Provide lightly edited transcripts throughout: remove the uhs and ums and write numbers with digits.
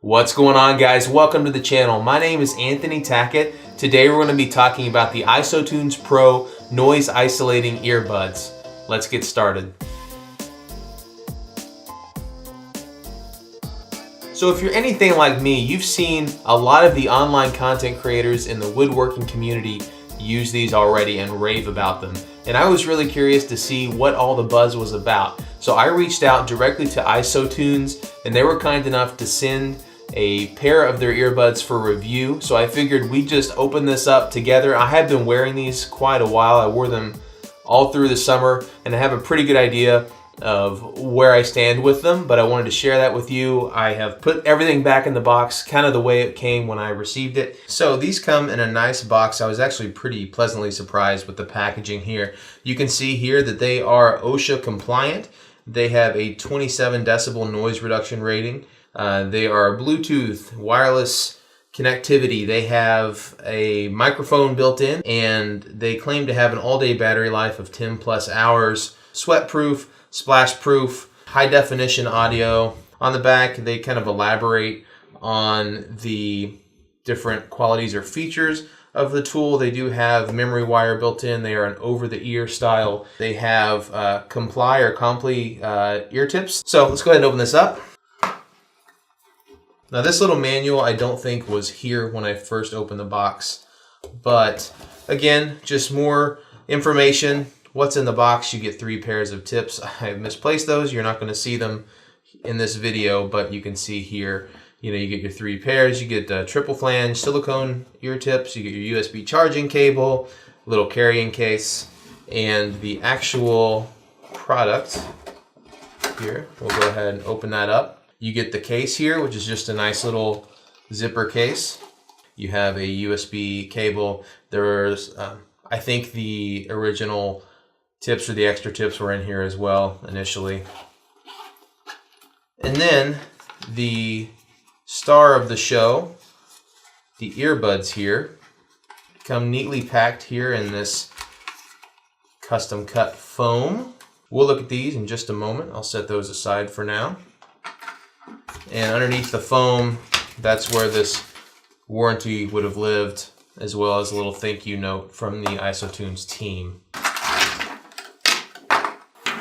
What's going on, guys? Welcome to the channel. My name is Anthony Tackett. Today we're going to be talking about the ISOtunes PRO noise isolating earbuds. Let's get started. So if you're anything like me, you've seen a lot of the online content creators in the woodworking community use these already and rave about them. And I was really curious to see what all the buzz was about. So I reached out directly to ISOtunes, and they were kind enough to send a pair of their earbuds for review. So I figured we'd just open this up together. I have been wearing these quite a while. I wore them all through the summer, and I have a pretty good idea of where I stand with them, but I wanted to share that with you. I have put everything back in the box, kind of the way it came when I received it. So these come in a nice box. I was actually pretty pleasantly surprised with the packaging here. You can see here that they are OSHA compliant. They have a 27 decibel noise reduction rating. They are Bluetooth, wireless connectivity. They have a microphone built in, and they claim to have an all-day battery life of 10 plus hours, sweat-proof, splash-proof, high-definition audio. On the back, they kind of elaborate on the different qualities or features of the tool. They do have memory wire built in. They are an over-the-ear style. They have Comply or Comply ear tips. So let's go ahead and open this up. Now this little manual I don't think was here when I first opened the box, but again, just more information. What's in the box? You get 3 pairs of tips. I misplaced those. You're not going to see them in this video, but you can see here, you get your 3 pairs. You get triple flange silicone ear tips. You get your USB charging cable, little carrying case, and the actual product here. We'll go ahead and open that up. You get the case here, which is just a nice little zipper case. You have a USB cable. There's, I think the original tips or the extra tips were in here as well initially. And then the star of the show, the earbuds here, come neatly packed here in this custom cut foam. We'll look at these in just a moment. I'll set those aside for now. And underneath the foam, that's where this warranty would have lived, as well as a little thank you note from the ISOtunes team.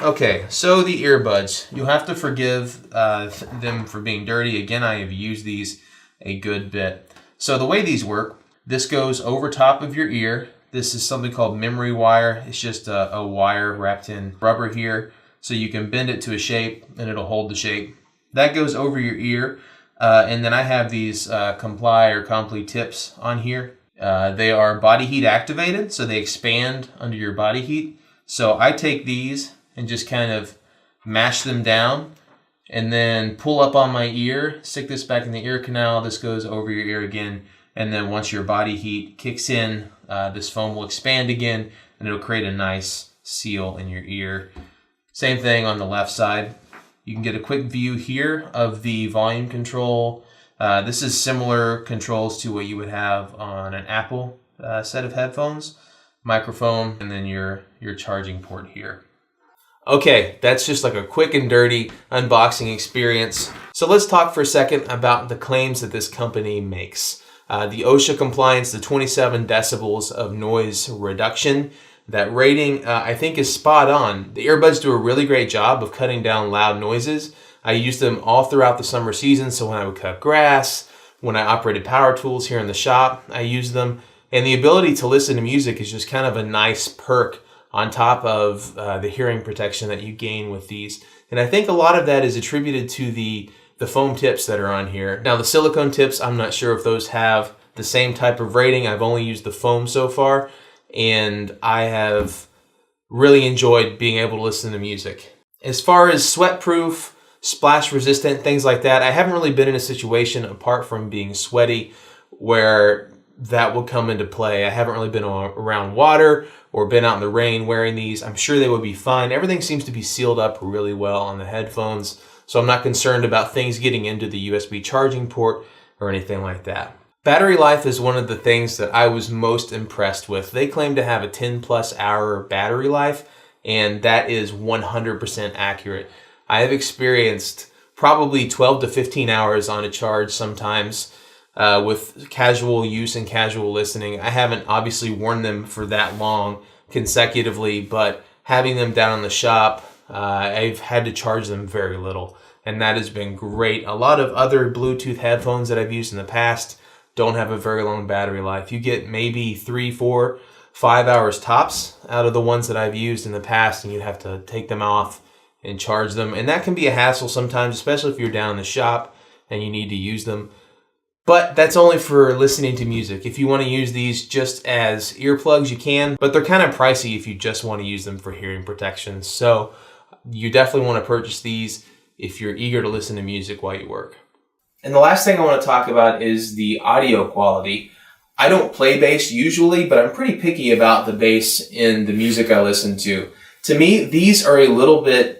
Okay, so the earbuds. You'll have to forgive them for being dirty. Again, I have used these a good bit. So the way these work, this goes over top of your ear. This is something called memory wire. It's just a wire wrapped in rubber here. So you can bend it to a shape and it'll hold the shape. That goes over your ear, and then I have these Comply or Comply tips on here. They are body heat activated, so they expand under your body heat. So I take these and just kind of mash them down and then pull up on my ear, stick this back in the ear canal. This goes over your ear again, and then once your body heat kicks in, this foam will expand again, and it'll create a nice seal in your ear. Same thing on the left side. You can get a quick view here of the volume control. This is similar controls to what you would have on an Apple set of headphones. Microphone, and then your charging port here. Okay, that's just like a quick and dirty unboxing experience. So let's talk for a second about the claims that this company makes. The OSHA compliance, the 27 decibels of noise reduction. That rating, I think, is spot on. The earbuds do a really great job of cutting down loud noises. I used them all throughout the summer season, so when I would cut grass, when I operated power tools here in the shop, I used them. And the ability to listen to music is just kind of a nice perk on top of the hearing protection that you gain with these. And I think a lot of that is attributed to the foam tips that are on here. Now, the silicone tips, I'm not sure if those have the same type of rating. I've only used the foam so far, and I have really enjoyed being able to listen to music. As far as sweat-proof, splash-resistant, things like that, I haven't really been in a situation, apart from being sweaty, where that will come into play. I haven't really been around water or been out in the rain wearing these. I'm sure they would be fine. Everything seems to be sealed up really well on the headphones, so I'm not concerned about things getting into the USB charging port or anything like that. Battery life is one of the things that I was most impressed with. They claim to have a 10 plus hour battery life, and that is 100% accurate. I have experienced probably 12 to 15 hours on a charge sometimes with casual use and casual listening. I haven't obviously worn them for that long consecutively, but having them down in the shop, I've had to charge them very little, and that has been great. A lot of other Bluetooth headphones that I've used in the past don't have a very long battery life. You get maybe 3, 4, 5 hours tops out of the ones that I've used in the past, and you have to take them off and charge them, and that can be a hassle sometimes, especially if you're down in the shop and you need to use them. But that's only for listening to music. If you want to use these just as earplugs, you can, but they're kind of pricey if you just want to use them for hearing protection. So you definitely want to purchase these if you're eager to listen to music while you work. And the last thing I want to talk about is the audio quality. I don't play bass usually, but I'm pretty picky about the bass in the music I listen to. To me, these are a little bit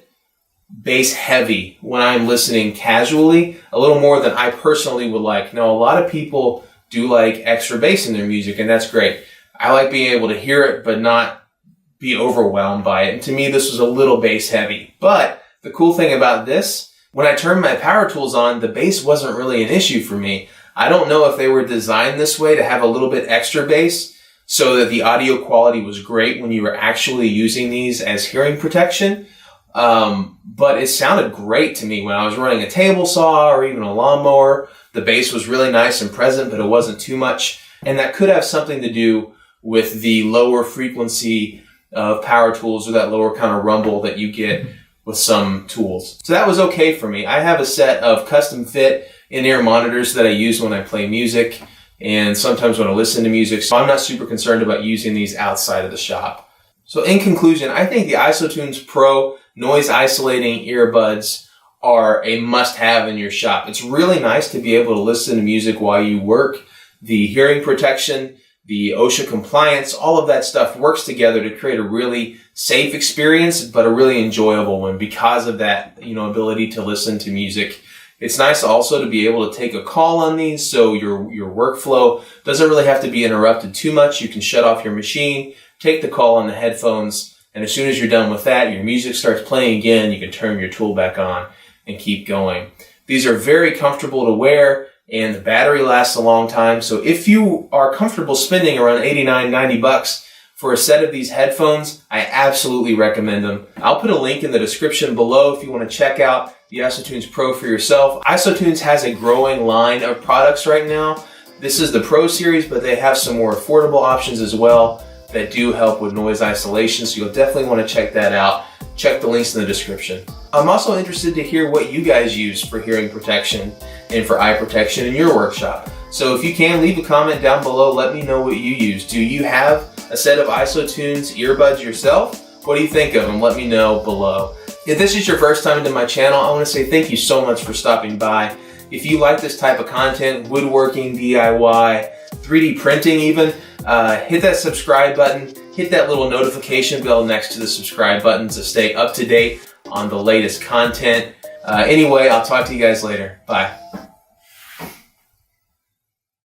bass heavy when I'm listening casually, a little more than I personally would like. Now, a lot of people do like extra bass in their music, and that's great. I like being able to hear it, but not be overwhelmed by it. And to me, this was a little bass heavy. But the cool thing about this, when I turned my power tools on, the bass wasn't really an issue for me. I don't know if they were designed this way to have a little bit extra bass so that the audio quality was great when you were actually using these as hearing protection. But it sounded great to me when I was running a table saw or even a lawnmower. The bass was really nice and present, but it wasn't too much. And that could have something to do with the lower frequency of power tools, or that lower kind of rumble that you get with some tools. So that was okay for me. I have a set of custom fit in-ear monitors that I use when I play music and sometimes when I listen to music. So I'm not super concerned about using these outside of the shop. So in conclusion, I think the ISOtunes Pro noise isolating earbuds are a must-have in your shop. It's really nice to be able to listen to music while you work. The hearing protection, the OSHA compliance, all of that stuff works together to create a really safe experience, but a really enjoyable one because of that, ability to listen to music. It's nice also to be able to take a call on these, so your workflow doesn't really have to be interrupted too much. You can shut off your machine, take the call on the headphones, and as soon as you're done with that, your music starts playing again. You can turn your tool back on and keep going. These are very comfortable to wear, and the battery lasts a long time. So if you are comfortable spending around $89, $90 for a set of these headphones, I absolutely recommend them. I'll put a link in the description below if you want to check out the ISOtunes Pro for yourself. ISOtunes has a growing line of products right now. This is the Pro series, but they have some more affordable options as well that do help with noise isolation, so you'll definitely want to check that out. Check the links in the description. I'm also interested to hear what you guys use for hearing protection and for eye protection in your workshop. So if you can, leave a comment down below. Let me know what you use. Do you have a set of ISOtunes earbuds yourself? What do you think of them? Let me know below. If this is your first time to my channel, I want to say thank you so much for stopping by. If you like this type of content, woodworking, DIY, 3D printing even, hit that subscribe button, hit that little notification bell next to the subscribe button to stay up to date on the latest content. Anyway, I'll talk to you guys later. Bye.